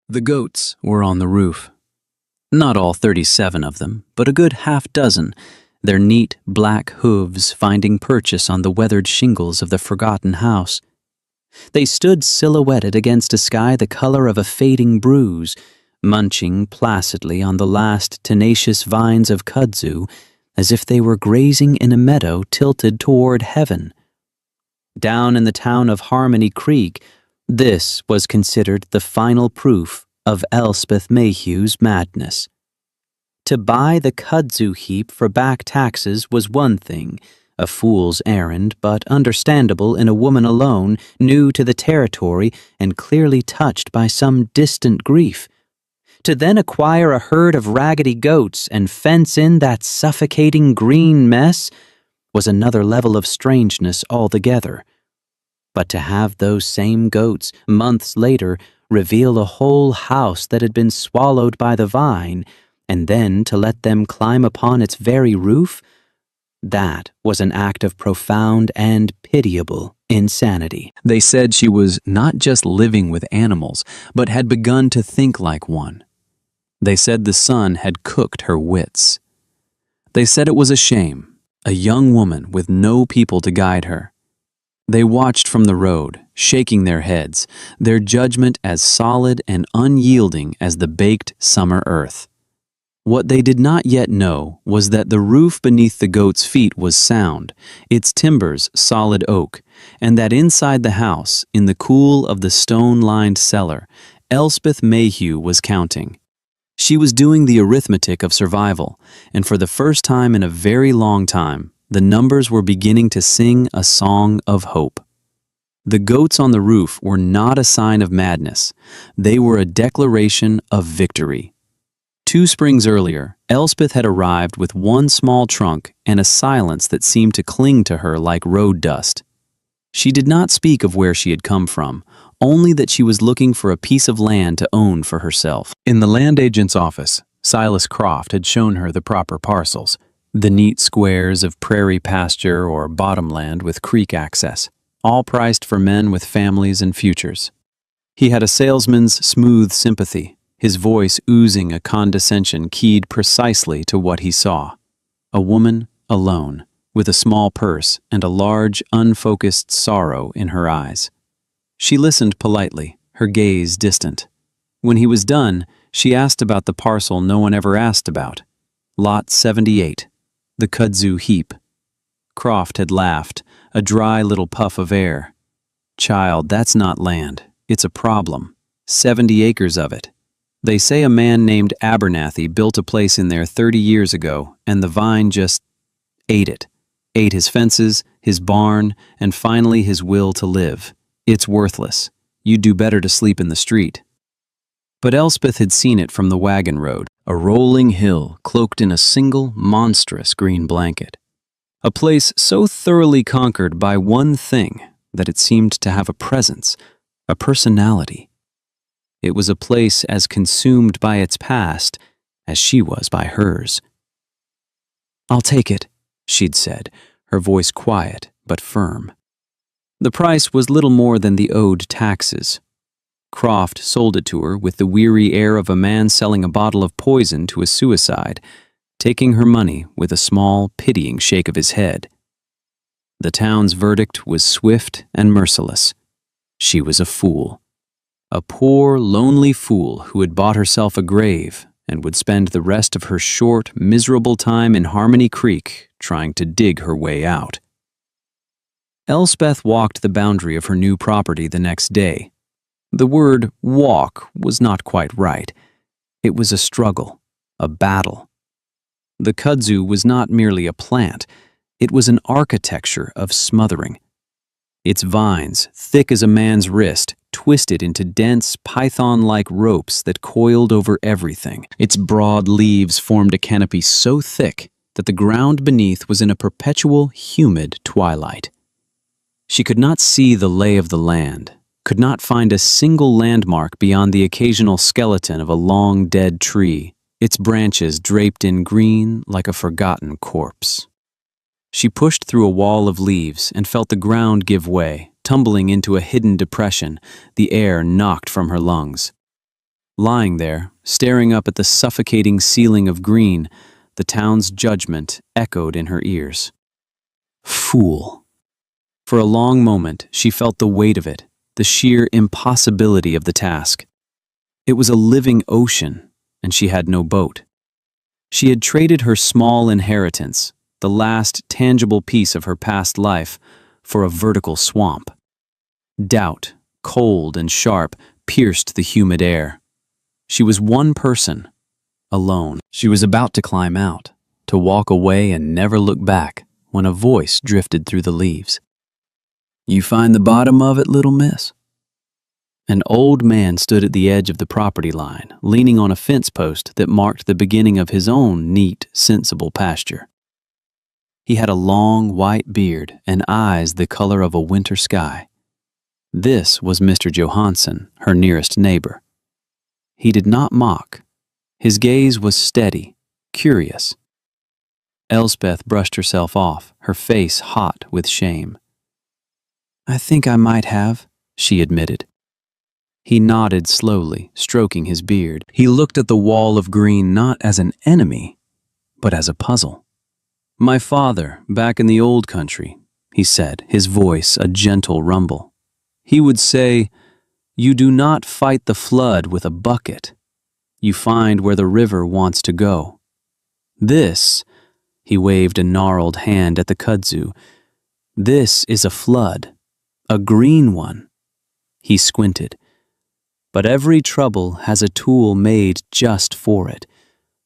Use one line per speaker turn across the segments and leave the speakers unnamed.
The goats were on the roof. Not all 37 of them, but a good half-dozen, their neat black hooves finding purchase on the weathered shingles of the forgotten house. They stood silhouetted against a sky the color of a fading bruise, munching placidly on the last tenacious vines of kudzu, as if they were grazing in a meadow tilted toward heaven. Down in the town of Harmony Creek, this was considered the final proof of Elspeth Mayhew's madness. To buy the kudzu heap for back taxes was one thing, a fool's errand, but understandable in a woman alone, new to the territory and clearly touched by some distant grief. To then acquire a herd of raggedy goats and fence in that suffocating green mess was another level of strangeness altogether. But to have those same goats, months later, reveal a whole house that had been swallowed by the vine, and then to let them climb upon its very roof, that was an act of profound and pitiable insanity.
They said she was not just living with animals, but had begun to think like one. They said the sun had cooked her wits. They said it was a shame, a young woman with no people to guide her. They watched from the road, shaking their heads, their judgment as solid and unyielding as the baked summer earth. What they did not yet know was that the roof beneath the goats' feet was sound, its timbers solid oak, and that inside the house, in the cool of the stone-lined cellar, Elspeth Mayhew was counting. She was doing the arithmetic of survival, and for the first time in a very long time, the numbers were beginning to sing a song of hope. The goats on the roof were not a sign of madness. They were a declaration of victory. 2 springs earlier, Elspeth had arrived with one small trunk and a silence that seemed to cling to her like road dust. She did not speak of where she had come from, only that she was looking for a piece of land to own for herself. In the land agent's office, Silas Croft had shown her the proper parcels, the neat squares of prairie pasture or bottomland with creek access, all priced for men with families and futures. He had a salesman's smooth sympathy, his voice oozing a condescension keyed precisely to what he saw. A woman alone, with a small purse and a large, unfocused sorrow in her eyes. She listened politely, her gaze distant. When he was done, she asked about the parcel no one ever asked about. Lot 78, the kudzu heap. Croft had laughed, a dry little puff of air. Child, that's not land. It's a problem. 70 acres of it. They say a man named Abernathy built a place in there 30 years ago, and the vine just ate it. Ate his fences, his barn, and finally his will to live. It's worthless. You'd do better to sleep in the street. But Elspeth had seen it from the wagon road, a rolling hill cloaked in a single, monstrous green blanket. A place so thoroughly conquered by one thing that it seemed to have a presence, a personality. It was a place as consumed by its past as she was by hers. "I'll take it," she'd said, her voice quiet but firm. The price was little more than the owed taxes. Croft sold it to her with the weary air of a man selling a bottle of poison to a suicide, taking her money with a small, pitying shake of his head. The town's verdict was swift and merciless. She was a fool. A poor, lonely fool who had bought herself a grave and would spend the rest of her short, miserable time in Harmony Creek trying to dig her way out. Elspeth walked the boundary of her new property the next day. The word walk was not quite right. It was a struggle, a battle. The kudzu was not merely a plant. It was an architecture of smothering. Its vines, thick as a man's wrist, twisted into dense, python-like ropes that coiled over everything. Its broad leaves formed a canopy so thick that the ground beneath was in a perpetual, humid twilight. She could not see the lay of the land, could not find a single landmark beyond the occasional skeleton of a long dead tree, its branches draped in green like a forgotten corpse. She pushed through a wall of leaves and felt the ground give way, tumbling into a hidden depression, the air knocked from her lungs. Lying there, staring up at the suffocating ceiling of green, the town's judgment echoed in her ears. Fool. For a long moment, she felt the weight of it, the sheer impossibility of the task. It was a living ocean, and she had no boat. She had traded her small inheritance, the last tangible piece of her past life, for a vertical swamp. Doubt, cold and sharp, pierced the humid air. She was one person, alone. She was about to climb out, to walk away and never look back, when a voice drifted through the leaves. "You find the bottom of it, little miss?" An old man stood at the edge of the property line, leaning on a fence post that marked the beginning of his own neat, sensible pasture. He had a long, white beard and eyes the color of a winter sky. This was Mr. Johansen, her nearest neighbor. He did not mock. His gaze was steady, curious. Elspeth brushed herself off, her face hot with shame. "I think I might have," she admitted. He nodded slowly, stroking his beard. He looked at the wall of green not as an enemy, but as a puzzle. "My father, back in the old country," he said, his voice a gentle rumble. He would say, "You do not fight the flood with a bucket. You find where the river wants to go. This," he waved a gnarled hand at the kudzu, "this is a flood, a green one." He squinted. "But every trouble has a tool made just for it.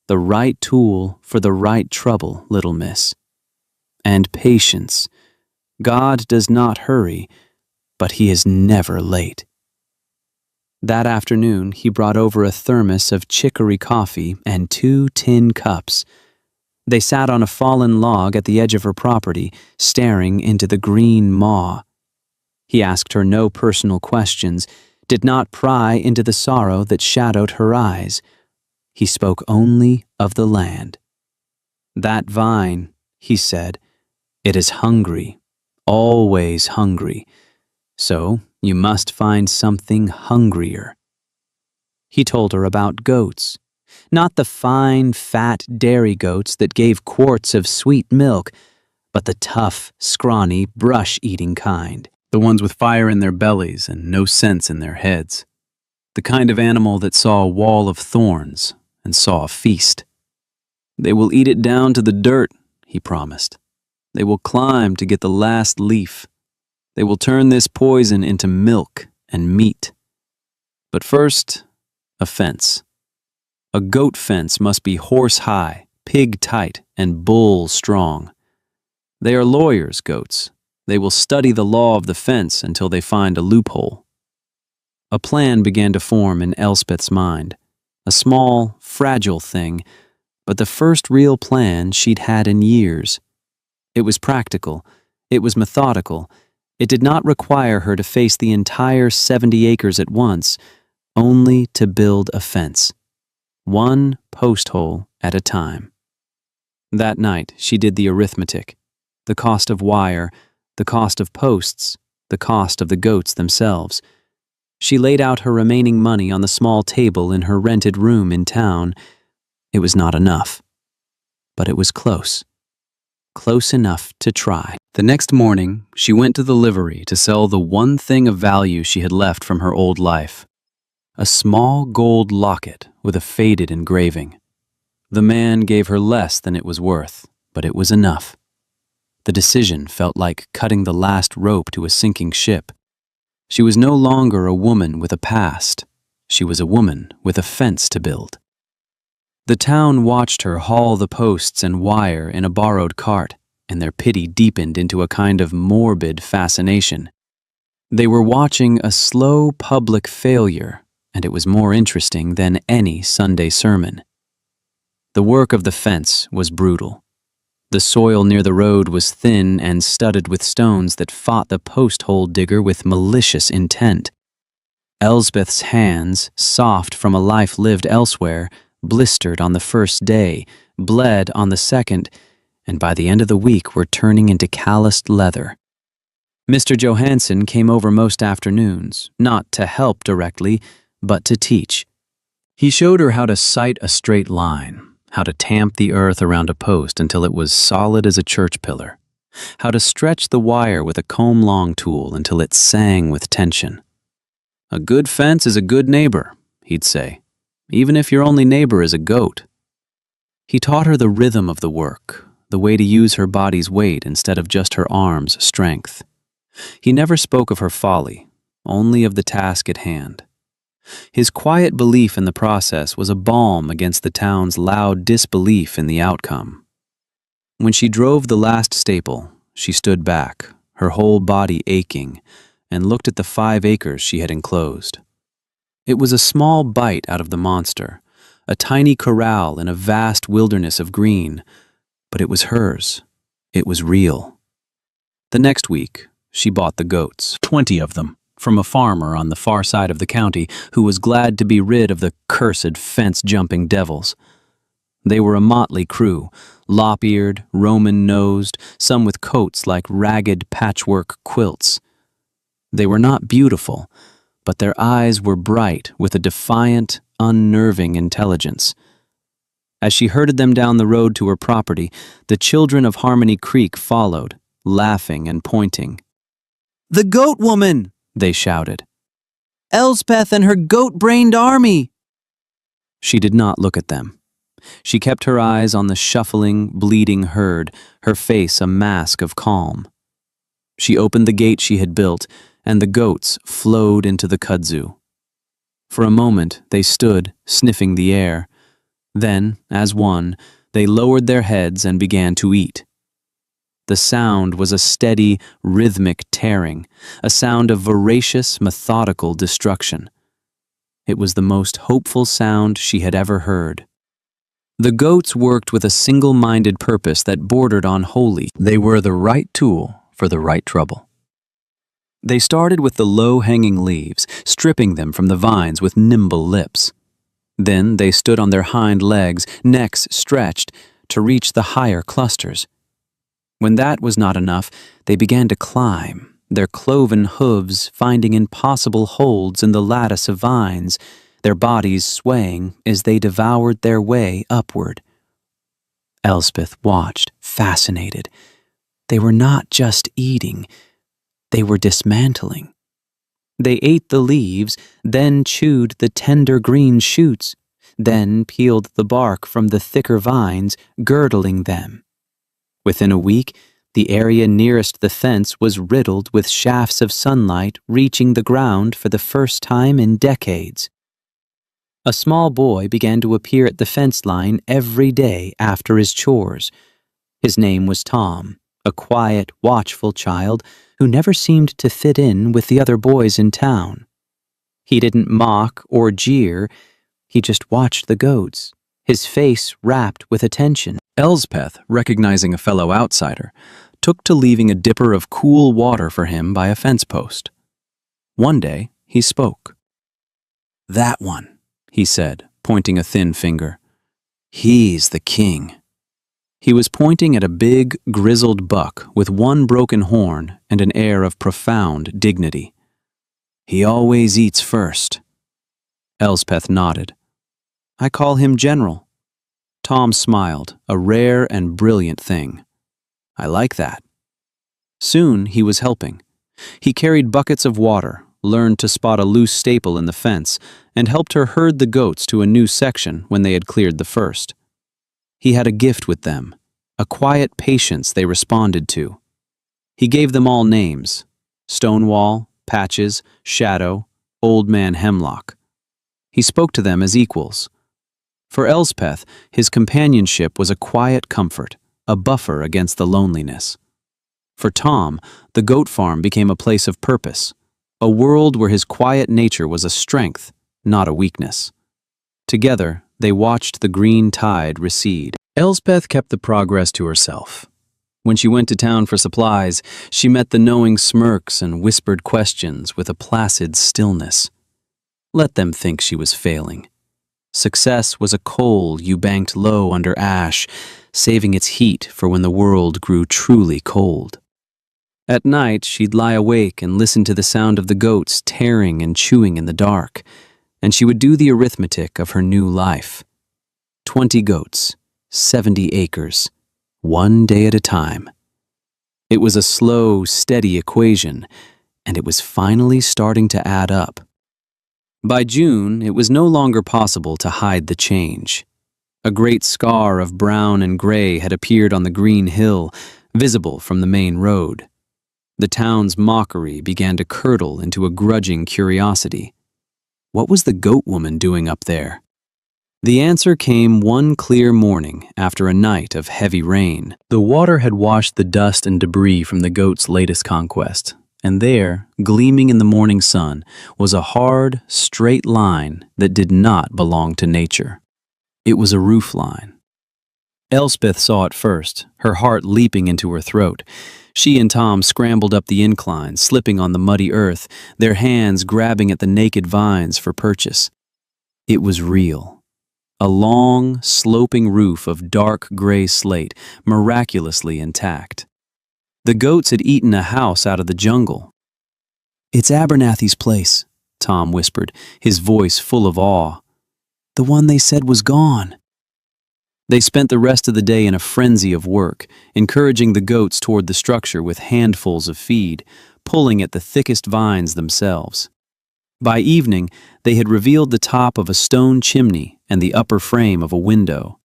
The right tool for the right trouble, little miss. And patience. God does not hurry, but he is never late." That afternoon, he brought over a thermos of chicory coffee and 2 tin cups. They sat on a fallen log at the edge of her property, staring into the green maw. He asked her no personal questions, did not pry into the sorrow that shadowed her eyes. He spoke only of the land. "That vine," he said, "it is hungry, always hungry. So you must find something hungrier." He told her about goats, not the fine, fat dairy goats that gave quarts of sweet milk, but the tough, scrawny, brush-eating kind, the ones with fire in their bellies and no sense in their heads, the kind of animal that saw a wall of thorns and saw a feast. "They will eat it down to the dirt," he promised. "They will climb to get the last leaf. They will turn this poison into milk and meat. But first, a fence. A goat fence must be horse-high, pig-tight, and bull-strong. They are lawyers, goats. They will study the law of the fence until they find a loophole." A plan began to form in Elspeth's mind. A small, fragile thing, but the first real plan she'd had in years. It was practical. It was methodical. It did not require her to face the entire 70 acres at once, only to build a fence. One post hole at a time. That night, she did the arithmetic. The cost of wire, the cost of posts, the cost of the goats themselves. She laid out her remaining money on the small table in her rented room in town. It was not enough, but it was close. Close enough to try. The next morning, she went to the livery to sell the one thing of value she had left from her old life. A small gold locket with a faded engraving. The man gave her less than it was worth, but it was enough. The decision felt like cutting the last rope to a sinking ship. She was no longer a woman with a past. She was a woman with a fence to build. The town watched her haul the posts and wire in a borrowed cart, and their pity deepened into a kind of morbid fascination. They were watching a slow public failure, and it was more interesting than any Sunday sermon. The work of the fence was brutal. The soil near the road was thin and studded with stones that fought the post-hole digger with malicious intent. Elspeth's hands, soft from a life lived elsewhere, blistered on the first day, bled on the second, and by the end of the week were turning into calloused leather. Mr. Johansen came over most afternoons, not to help directly, but to teach.
He showed her how to sight a straight line, how to tamp the earth around a post until it was solid as a church pillar, how to stretch the wire with a comb-long tool until it sang with tension. "A good fence is a good neighbor," he'd say, "even if your only neighbor is a goat." He taught her the rhythm of the work, the way to use her body's weight instead of just her arms' strength. He never spoke of her folly, only of the task at hand. His quiet belief in the process was a balm against the town's loud disbelief in the outcome. When she drove the last staple, she stood back, her whole body aching, and looked at the 5 acres she had enclosed. It was a small bite out of the monster, a tiny corral in a vast wilderness of green, but it was hers. It was real. The next week, she bought the goats, 20 of them, from a farmer on the far side of the county who was glad to be rid of the cursed fence-jumping devils. They were a motley crew, lop-eared, Roman-nosed, some with coats like ragged patchwork quilts. They were not beautiful, but their eyes were bright with a defiant, unnerving intelligence. As she herded them down the road to her property, the children of Harmony Creek followed, laughing and pointing. "The goat woman!" they shouted. "Elspeth and her goat-brained army!" She did not look at them. She kept her eyes on the shuffling, bleeding herd, her face a mask of calm. She opened the gate she had built, and the goats flowed into the kudzu. For a moment they stood, sniffing the air. Then, as one, they lowered their heads and began to eat. The sound was a steady, rhythmic tearing, a sound of voracious, methodical destruction. It was the most hopeful sound she had ever heard. The goats worked with a single-minded purpose that bordered on holy. They were the right tool for the right trouble. They started with the low-hanging leaves, stripping them from the vines with nimble lips. Then they stood on their hind legs, necks stretched, to reach the higher clusters. When that was not enough, they began to climb, their cloven hooves finding impossible holds in the lattice of vines, their bodies swaying as they devoured their way upward. Elspeth watched, fascinated. They were not just eating, they were dismantling. They ate the leaves, then chewed the tender green shoots, then peeled the bark from the thicker vines, girdling them. Within a week, the area nearest the fence was riddled with shafts of sunlight reaching the ground for the first time in decades. A small boy began to appear at the fence line every day after his chores. His name was Tom, a quiet, watchful child who never seemed to fit in with the other boys in town. He didn't mock or jeer, he just watched the goats, his face rapt with attention. Elspeth, recognizing a fellow outsider, took to leaving a dipper of cool water for him by a fence post. One day, he spoke. "That one," he said, pointing a thin finger. "He's the king." He was pointing at a big, grizzled buck with one broken horn and an air of profound dignity. "He always eats first." Elspeth nodded. "I call him General." Tom smiled, a rare and brilliant thing. "I like that." Soon he was helping. He carried buckets of water, learned to spot a loose staple in the fence, and helped her herd the goats to a new section when they had cleared the first. He had a gift with them, a quiet patience they responded to. He gave them all names: Stonewall, Patches, Shadow, Old Man Hemlock. He spoke to them as equals. For Elspeth, his companionship was a quiet comfort, a buffer against the loneliness. For Tom, the goat farm became a place of purpose, a world where his quiet nature was a strength, not a weakness. Together, they watched the green tide recede. Elspeth kept the progress to herself. When she went to town for supplies, she met the knowing smirks and whispered questions with a placid stillness. Let them think she was failing. Success was a coal you banked low under ash, saving its heat for when the world grew truly cold. At night, she'd lie awake and listen to the sound of the goats tearing and chewing in the dark. and she would do the arithmetic of her new life. 20 goats, 70 acres, one day at a time. It was a slow, steady equation, and it was finally starting to add up. By June, it was no longer possible to hide the change. A great scar of brown and gray had appeared on the green hill, visible from the main road. The town's mockery began to curdle into a grudging curiosity. What was the goat woman doing up there? The answer came one clear morning after a night of heavy rain. The water had washed the dust and debris from the goat's latest conquest, and there, gleaming in the morning sun, was a hard, straight line that did not belong to nature. It was a roof line. Elspeth saw it first, her heart leaping into her throat. She and Tom scrambled up the incline, slipping on the muddy earth, their hands grabbing at the naked vines for purchase. It was real. A long, sloping roof of dark gray slate, miraculously intact. The goats had eaten a house out of the jungle. "It's Abernathy's place," Tom whispered, his voice full of awe. "The one they said was gone." They spent the rest of the day in a frenzy of work, encouraging the goats toward the structure with handfuls of feed, pulling at the thickest vines themselves. By evening, they had revealed the top of a stone chimney and the upper frame of a window.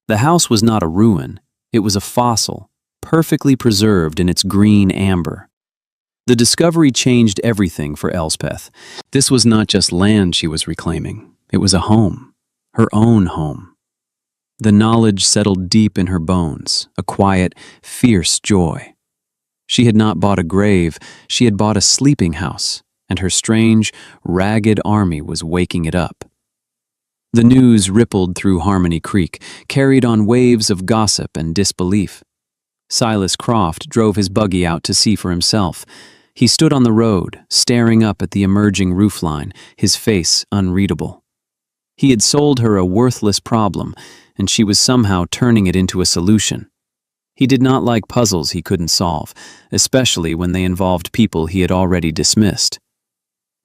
The house was not a ruin, it was a fossil, perfectly preserved in its green amber. The discovery changed everything for Elspeth. This was not just land she was reclaiming, it was a home, her own home. The knowledge settled deep in her bones, a quiet, fierce joy. She had not bought a grave, she had bought a sleeping house, and her strange, ragged army was waking it up. The news rippled through Harmony Creek, carried on waves of gossip and disbelief. Silas Croft drove his buggy out to see for himself. He stood on the road, staring up at the emerging roofline, his face unreadable. He had sold her a worthless problem, and she was somehow turning it into a solution. He did not like puzzles he couldn't solve, especially when they involved people he had already dismissed.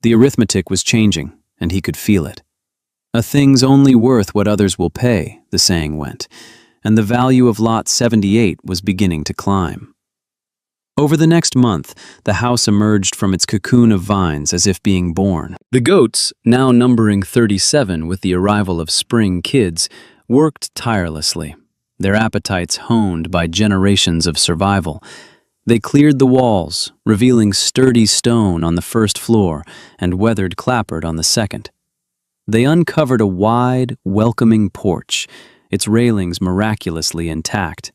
The arithmetic was changing, and he could feel it. "A thing's only worth what others will pay," the saying went, and the value of Lot 78 was beginning to climb. Over the next month, the house emerged from its cocoon of vines as if being born. The goats, now numbering 37 with the arrival of spring kids, worked tirelessly, their appetites honed by generations of survival. They cleared the walls, revealing sturdy stone on the first floor and weathered clapboard on the second. They uncovered a wide, welcoming porch, its railings miraculously intact.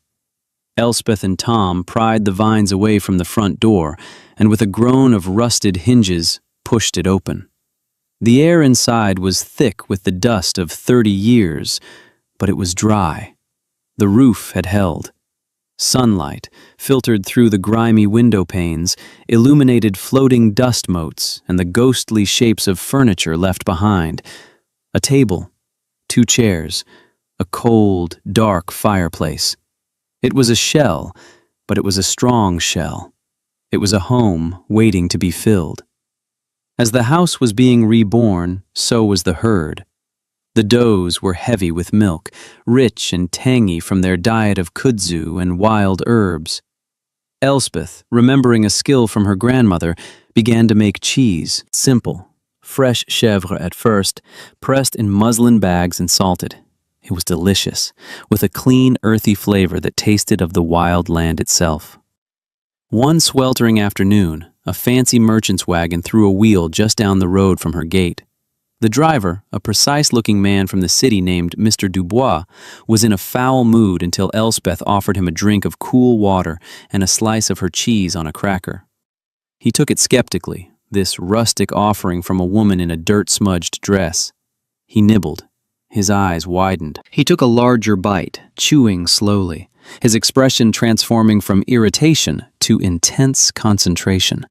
Elspeth and Tom pried the vines away from the front door and with a groan of rusted hinges, pushed it open. The air inside was thick with the dust of 30 years, but it was dry. The roof had held. Sunlight, filtered through the grimy window panes, illuminated floating dust motes and the ghostly shapes of furniture left behind. A table, 2 chairs, a cold, dark fireplace. It was a shell, but it was a strong shell. It was a home waiting to be filled. As the house was being reborn, so was the herd. The does were heavy with milk, rich and tangy from their diet of kudzu and wild herbs. Elspeth, remembering a skill from her grandmother, began to make cheese, simple, fresh chèvre at first, pressed in muslin bags and salted. It was delicious, with a clean, earthy flavor that tasted of the wild land itself. One sweltering afternoon, a fancy merchant's wagon threw a wheel just down the road from her gate. The driver, a precise-looking man from the city named Mr. Dubois, was in a foul mood until Elspeth offered him a drink of cool water and a slice of her cheese on a cracker. He took it skeptically, this rustic offering from a woman in a dirt-smudged dress. He nibbled. His eyes widened. He took a larger bite, chewing slowly, his expression transforming from irritation to intense concentration.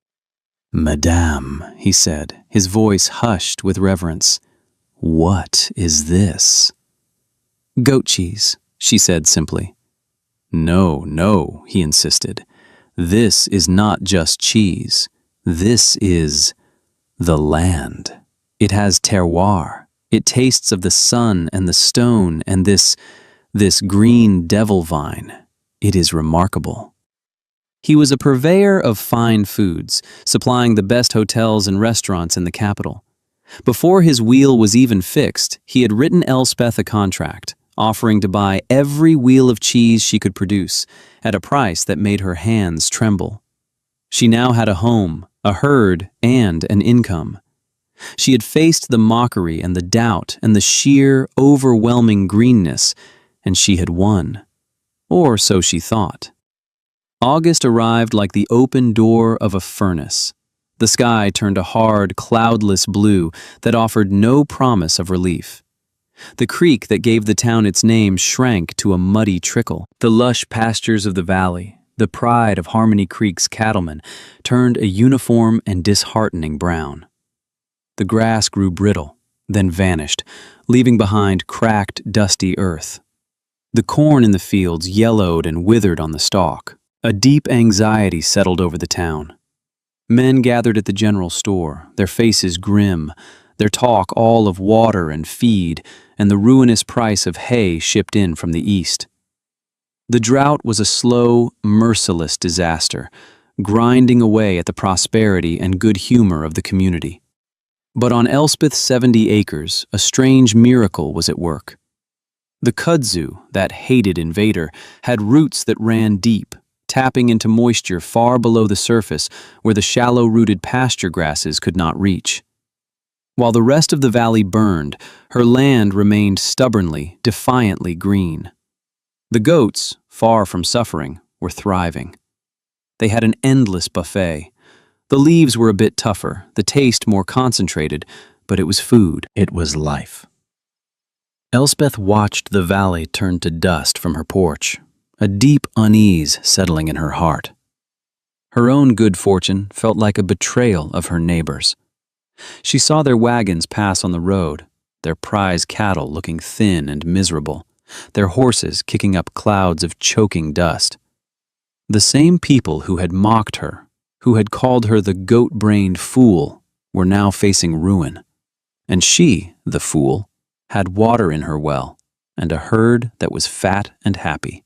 "Madame," he said, his voice hushed with reverence, "what is this?" "Goat cheese," she said simply. "No, no," he insisted. "This is not just cheese. This is the land."
It has terroir. It tastes of the sun and the stone and this green devil vine. It is remarkable. He was a purveyor of fine foods, supplying the best hotels and restaurants in the capital. Before his wheel was even fixed, he had written Elspeth a contract, offering to buy every wheel of cheese she could produce, at a price that made her hands tremble. She now had a home, a herd, and an income. She had faced the mockery and the doubt and the sheer, overwhelming greenness, and she had won. Or so she thought. August arrived like the open door of a furnace. The sky turned a hard, cloudless blue that offered no promise of relief. The creek that gave the town its name shrank to a muddy trickle. The lush pastures of the valley, the pride of Harmony Creek's cattlemen, turned a uniform and disheartening brown. The grass grew brittle, then vanished, leaving behind cracked, dusty earth. The corn in the fields yellowed and withered on the stalk. A deep anxiety settled over the town. Men gathered at the general store, their faces grim, their talk all of water and feed, and the ruinous price of hay shipped in from the east. The drought was a slow, merciless disaster, grinding away at the prosperity and good humor of the community. But on Elspeth's 70 acres, a strange miracle was at work. The kudzu, that hated invader, had roots that ran deep, tapping into moisture far below the surface where the shallow-rooted pasture grasses could not reach. While the rest of the valley burned, her land remained stubbornly, defiantly green. The goats, far from suffering, were thriving. They had an endless buffet. The leaves were a bit tougher, the taste more concentrated, but it was food. It was life. Elspeth watched the valley turn to dust from her porch, a deep unease settling in her heart. Her own good fortune felt like a betrayal of her neighbors. She saw their wagons pass on the road, their prize cattle looking thin and miserable, their horses kicking up clouds of choking dust. The same people who had mocked her, who had called her the goat-brained fool, were now facing ruin. And she, the fool, had water in her well, and a herd that was fat and happy.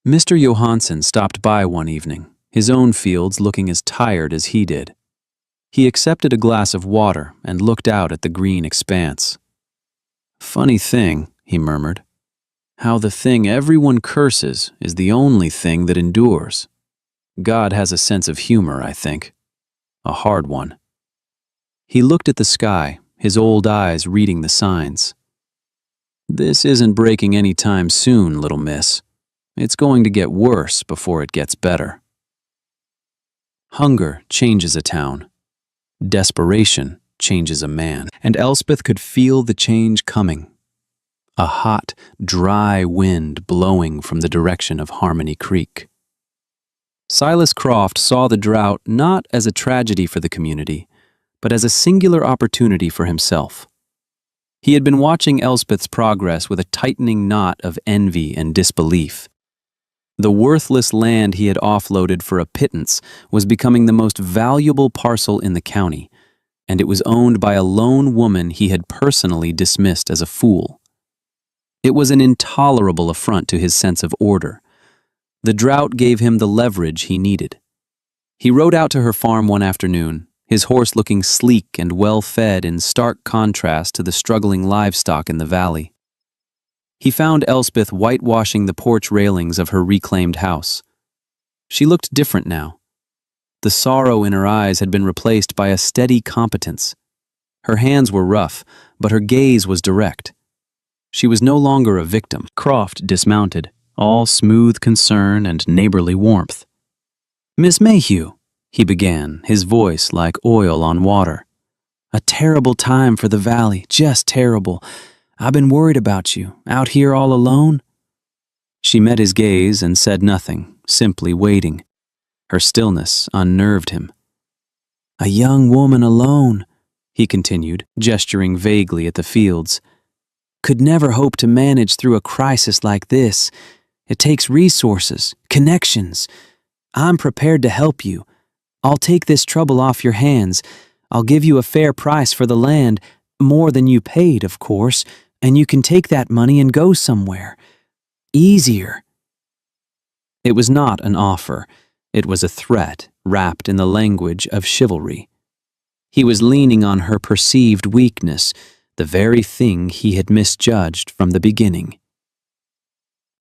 Mr. Johansen stopped by one evening, his own fields looking as tired as he did. He accepted a glass of water and looked out at the green expanse. "Funny thing," he murmured, "how the thing everyone curses is the only thing that endures. God has a sense of humor, I think. A hard one." He looked at the sky, his old eyes reading the signs. "This isn't breaking any time soon, little miss. It's going to get worse before it gets better." Hunger changes a town. Desperation changes a man. And Elspeth could feel the change coming. A hot, dry wind blowing from the direction of Harmony Creek. Silas Croft saw the drought not as a tragedy for the community, but as a singular opportunity for himself. He had been watching Elspeth's progress with a tightening knot of envy and disbelief. The worthless land he had offloaded for a pittance was becoming the most valuable parcel in the county, and it was owned by a lone woman he had personally dismissed as a fool. It was an intolerable affront to his sense of order. The drought gave him the leverage he needed. He rode out to her farm one afternoon, his horse looking sleek and well-fed in stark contrast to the struggling livestock in the valley. He found Elspeth whitewashing the porch railings of her reclaimed house. She looked different now. The sorrow in her eyes had been replaced by a steady competence. Her hands were rough, but her gaze was direct. She was no longer a victim. Croft dismounted, all smooth concern and neighborly warmth. "Miss Mayhew," he began, his voice like oil on water. "A terrible time for the valley, just terrible. I've been worried about you, out here all alone." She met his gaze and said nothing, simply waiting. Her stillness unnerved him. "A young woman alone," he continued, gesturing vaguely at the fields, "could never hope to manage through a crisis like this. It takes resources, connections. I'm prepared to help you. I'll take this trouble off your hands.
I'll give you a fair price for the land, more than you paid, of course, and you can take that money and go somewhere. Easier." It was not an offer. It was a threat wrapped in the language of chivalry. He was leaning on her perceived weakness, the very thing he had misjudged from the beginning.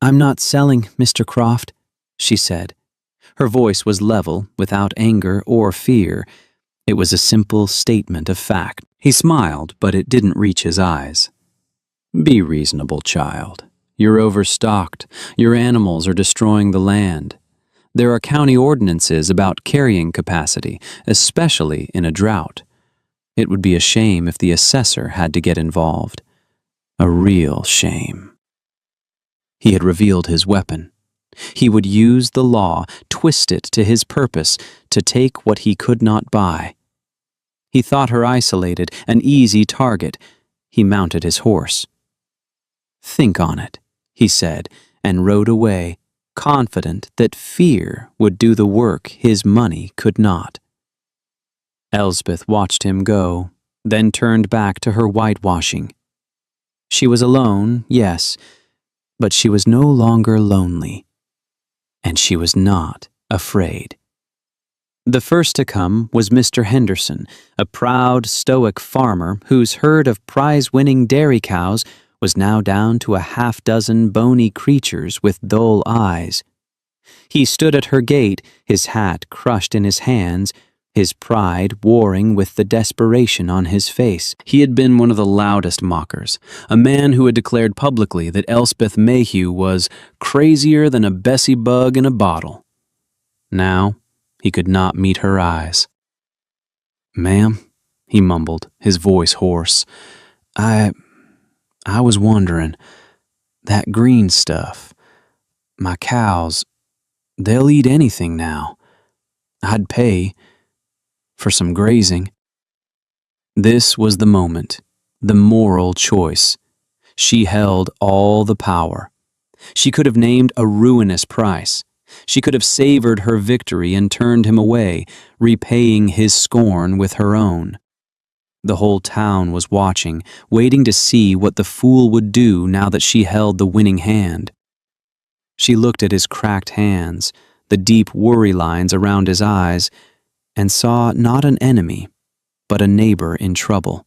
"I'm not selling, Mr. Croft," she said. Her voice was level, without anger or fear. It was a simple statement of fact. He smiled, but it didn't reach his eyes. "Be reasonable, child. You're overstocked. Your animals are destroying the land. There are county ordinances about carrying capacity, especially in a drought. It would be a shame if the assessor had to get involved. A real shame." He had revealed his weapon. He would use the law, twist it to his purpose, to take what he could not buy. He thought her isolated, an easy target. He mounted his horse. "Think on it," he said, and rode away, confident that fear would do the work his money could not. Elspeth watched him go, then turned back to her whitewashing. She was alone, yes, but she was no longer lonely. And she was not afraid. The first to come was Mr. Henderson, a proud, stoic farmer whose herd of prize-winning dairy cows was now down to a half-dozen bony creatures with dull eyes. He stood at her gate, his hat crushed in his hands, his pride warring with the desperation on his face. He had been one of the loudest mockers, a man who had declared publicly that Elspeth Mayhew was crazier than a Bessie bug in a bottle. Now, he could not meet her eyes. "Ma'am," he mumbled, his voice hoarse, I was wondering, that green stuff, my cows, they'll eat anything now. I'd pay for some grazing." This was the moment, the moral choice. She held all the power. She could have named a ruinous price. She could have savored her victory and turned him away, repaying his scorn with her own. The whole town was watching, waiting to see what the fool would do now that she held the winning hand. She looked at his cracked hands, the deep worry lines around his eyes, and saw not an enemy, but a neighbor in trouble.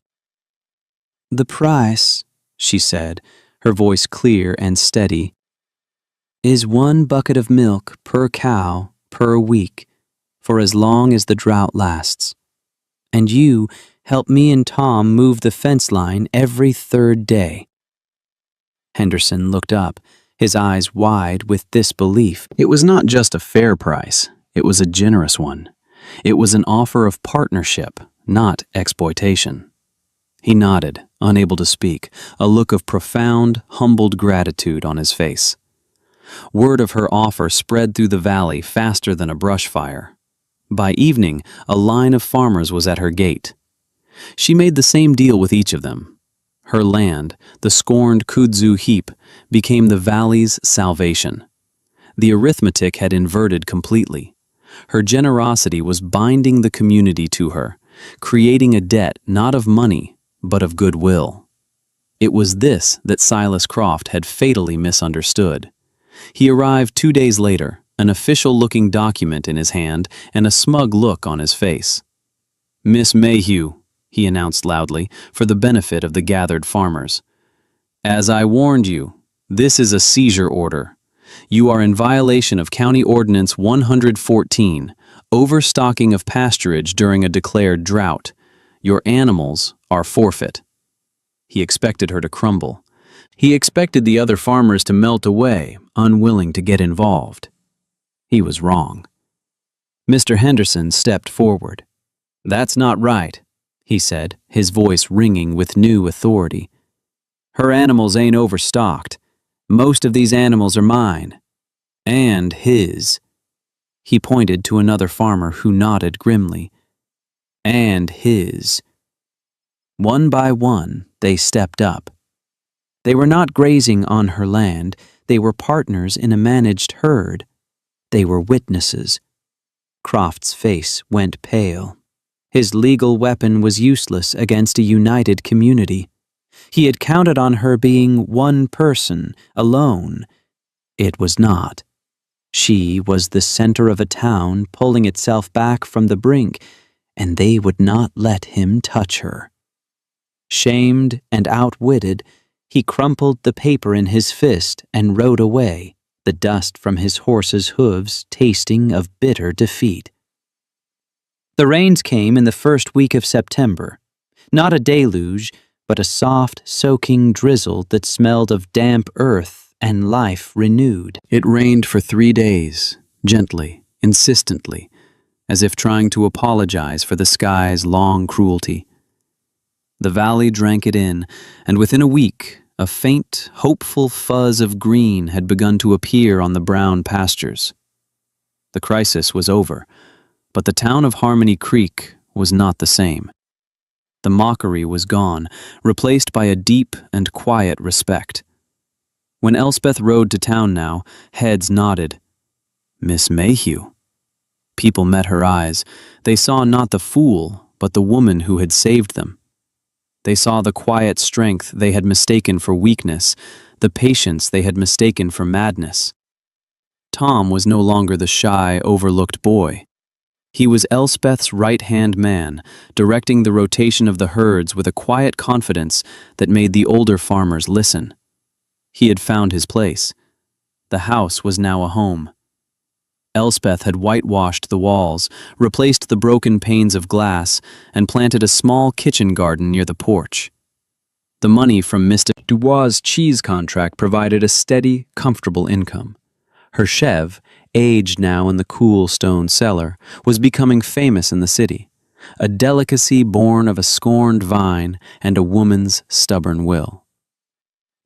"The price," she said, her voice clear and steady, "is 1 bucket of milk per cow per week, for as long as the drought lasts. And you help me and Tom move the fence line every 3rd day." Henderson looked up, his eyes wide with disbelief. It was not just a fair price, it was a generous one. It was an offer of partnership, not exploitation. He nodded, unable to speak, a look of profound, humbled gratitude on his face. Word of her offer spread through the valley faster than a brush fire. By evening, a line of farmers was at her gate. She made the same deal with each of them. Her land, the scorned kudzu heap, became the valley's salvation. The arithmetic had inverted completely. Her generosity was binding the community to her, creating a debt not of money, but of goodwill. It was this that Silas Croft had fatally misunderstood. He arrived 2 days later, an official-looking document in his hand and a smug look on his face. "Miss Mayhew," he announced loudly, for the benefit of the gathered farmers. "As I warned you, this is a seizure order. You are in violation of County Ordinance 114, overstocking of pasturage during a declared drought. Your animals are forfeit." He expected her to crumble. He expected the other farmers to melt away, unwilling to get involved. He was wrong. Mr. Henderson stepped forward. "That's not right," he said, his voice ringing with new authority. "Her animals ain't overstocked. Most of these animals are mine. And his." He pointed to another farmer who nodded grimly. "And his." One by one, they stepped up. They were not grazing on her land. They were partners in a managed herd. They were witnesses. Croft's face went pale. His legal weapon was useless against a united community. He had counted on her being one person, alone. It was not. She was the center of a town pulling itself back from the brink, and they would not let him touch her. Shamed and outwitted, he crumpled the paper in his fist and rode away, the dust from his horse's hooves tasting of bitter defeat. The rains came in the first week of September. Not a deluge, but a soft, soaking drizzle that smelled of damp earth and life renewed.
It rained for 3 days, gently, insistently, as if trying to apologize for the sky's long cruelty. The valley drank it in, and within a week, a faint, hopeful fuzz of green had begun to appear on the brown pastures. The crisis was over, but the town of Harmony Creek was not the same. The mockery was gone, replaced by a deep and quiet respect. When Elspeth rode to town now, heads nodded. Miss Mayhew. People met her eyes. They saw not the fool, but the woman who had saved them. They saw the quiet strength they had mistaken for weakness, the patience they had mistaken for madness. Tom was no longer the shy, overlooked boy. He was Elspeth's right-hand man, directing the rotation of the herds with a quiet confidence that made the older farmers listen. He had found his place. The house was now a home. Elspeth had whitewashed the walls, replaced the broken panes of glass, and planted a small kitchen garden near the porch. The money from Mr. Dubois' cheese contract provided a steady, comfortable income. Her chev, aged now in the cool stone cellar, was becoming famous in the city, a delicacy born of a scorned vine and a woman's stubborn will.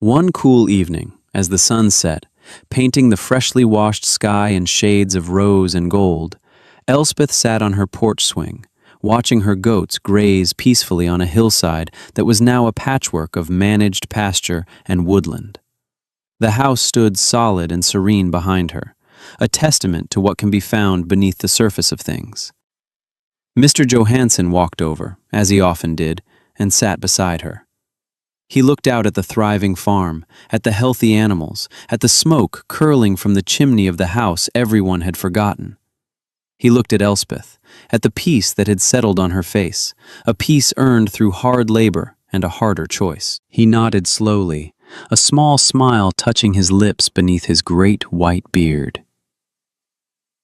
One cool evening, as the sun set, painting the freshly washed sky in shades of rose and gold, Elspeth sat on her porch swing, watching her goats graze peacefully on a hillside that was now a patchwork of managed pasture and woodland. The house stood solid and serene behind her, a testament to what can be found beneath the surface of things. Mr. Johansson walked over, as he often did, and sat beside her. He looked out at the thriving farm, at the healthy animals, at the smoke curling from the chimney of the house everyone had forgotten. He looked at Elspeth, at the peace that had settled on her face, a peace earned through hard labor and a harder choice. He nodded slowly, a small smile touching his lips beneath his great white beard.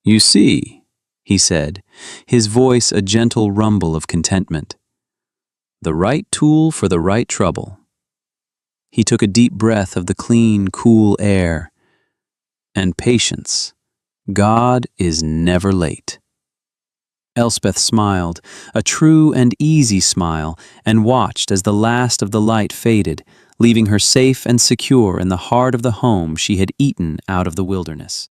"You see," he said, his voice a gentle rumble of contentment. "The right tool for the right trouble." He took a deep breath of the clean, cool air. "And patience. God is never late." Elspeth smiled, a true and easy smile, and watched as the last of the light faded, leaving her safe and secure in the heart of the home she had eaten out of the wilderness.